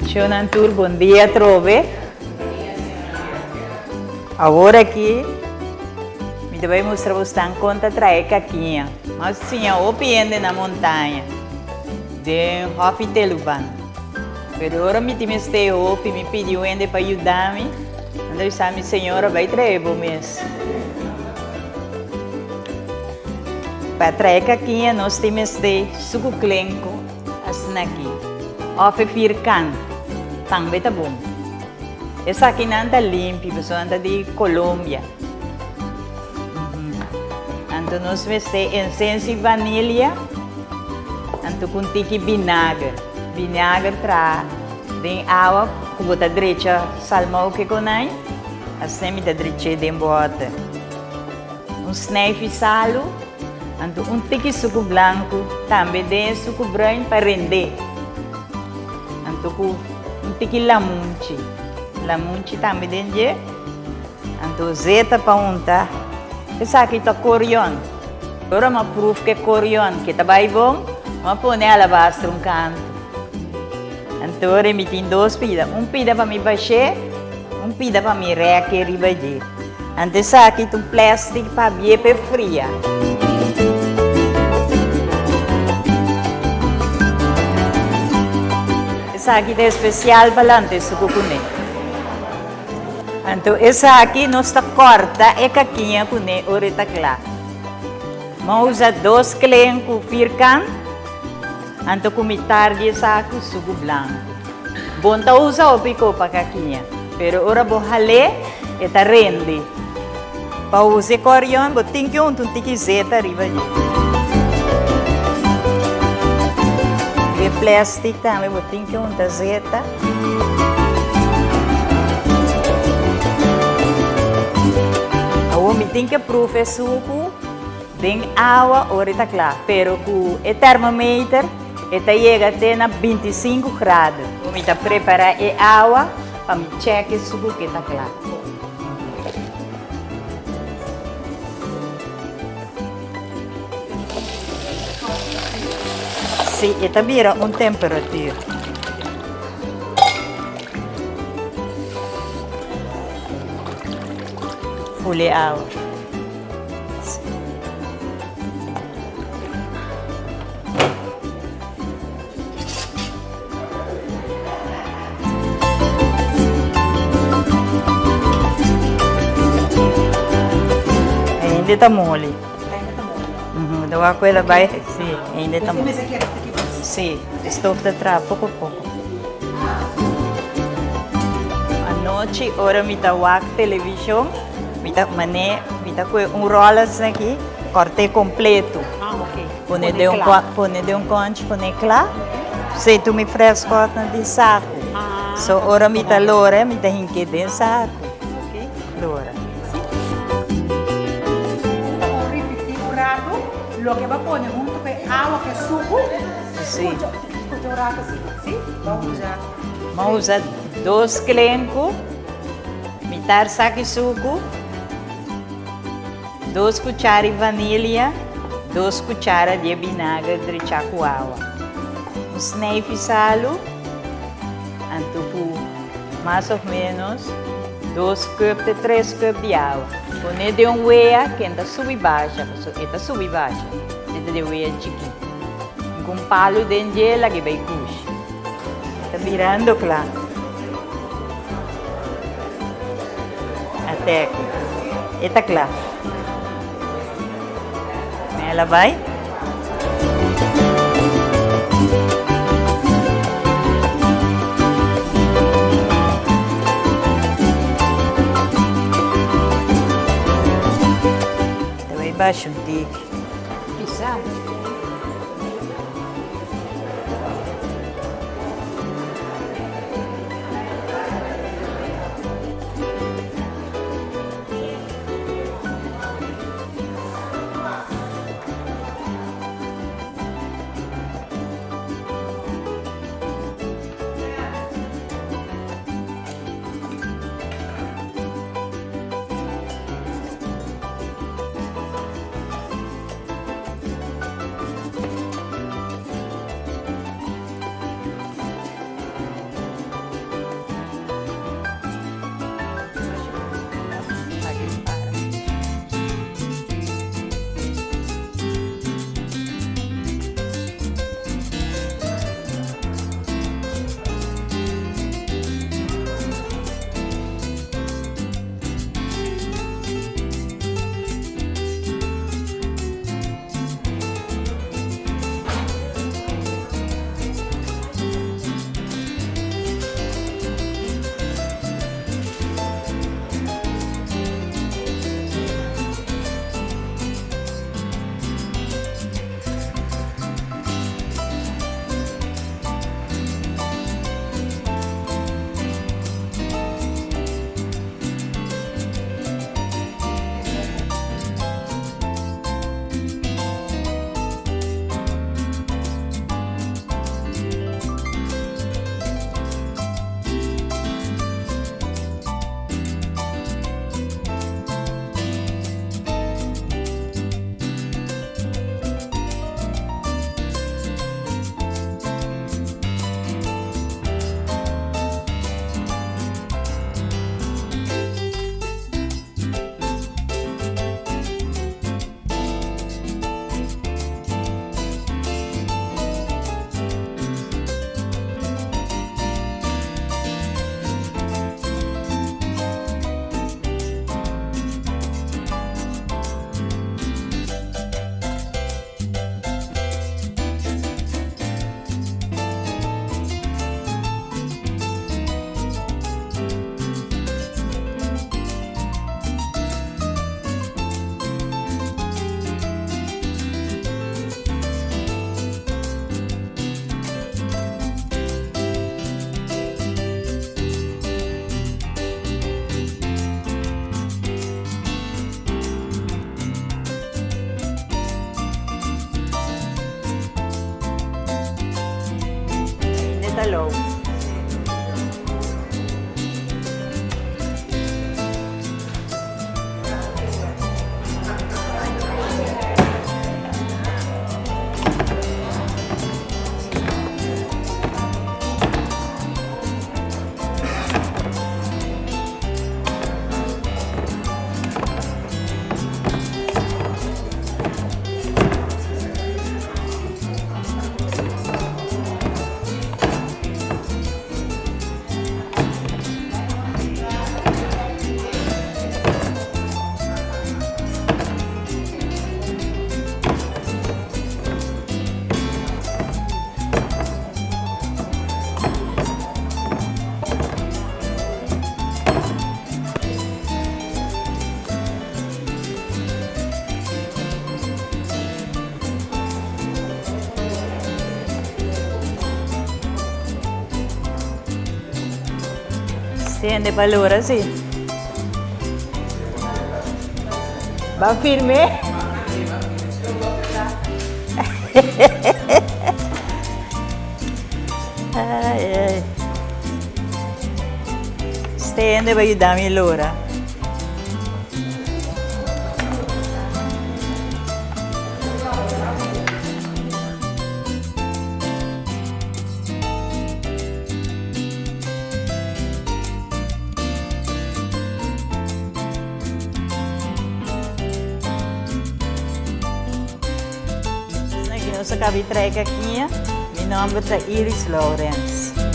Shonantur, bom dia, Trove. Agora aqui, me vai mostrar você em conta trazer caquinha. Mas tinha o piende na montanha, de Hofi Teluban. Mas agora me tem este hopi, me pediu ainda para ajudar-me. Então, essa minha senhora vai trazer o mês. Para trazer caquinha, nós temos este suco clenco, assim aqui. Hofi firkan, também tá bom. Essa aqui não anda limpa, pessoal anda de Colômbia. Então nós vamos ter incenso e vanilha, então com tiki vinagre. Vinagre traz de água, com bota direita salmão que conai, assim me dá direita de bota. Sneife salo, então tiki suco branco, também de suco branco para render. Então com tiki lamunchi. Lamunchi também dentro. Então zeta para untar. Essa aqui está corion. Agora eu prove que é corion, que está bem bom. Eu vou pôr a alabastro um canto. Então eu me tenho dois pidas. Pida para me baixar, pida para me requerer ribadir. Então essa aqui tem plástico para bem para fria. Essa aqui é especial para lanter suco cunê. Então, essa aqui nós corta e caquinha com o oreta clara. Vamos usar 2 clen com firkan. Então, com metade de saco suco branco. Bom, tá usar o pico para caquinha. Pero ora vou ralé e tá rende. Para usar corion, vou ter que um zeta arriba. E plástico também, vou ter que um zeta. Tem que provar suco, tem água, orita claro. Pero com o termômetro, chega até na 25 graus. Vamos preparar a água para me checar o suco que está claro. Sim, está vira uma temperatura. Folha água. Ainda está mole. Então a coisa vai, sim, ainda está mole. Sim, estou a pouco a pouco. À noite, ora me dá a televisão. Mita com rolas aqui, corte completo. Ok. Pone de um conche, pone claro. Se tu me fresco de saco. So ora mita lora, mita hinque de saco. Ok. Lora. Refrigerado, lo que va a poner junto con agua que suco. Sim. Sim? Vamos usar 2 clencos, mitar saco suco. 2 cucharas de vanilha, 2 cucharas de vinagre de com água. Sneife salo, então mais ou menos 2 copos de 3 copos de água. Põe de wea que está sub e baixa, está sub e baixa, de wea chiquinho. Com palo de gela que vai puxar. Está virando claro. Até aqui. Está claro. Ela vai. Vai baixo um tique. Pisar. Hello. Stende per l'ora, sì. Va firme? Ai, ai. Stende per aiutarmi l'ora. Sa cavi trek aqui, meu nome é Iris Lawrence.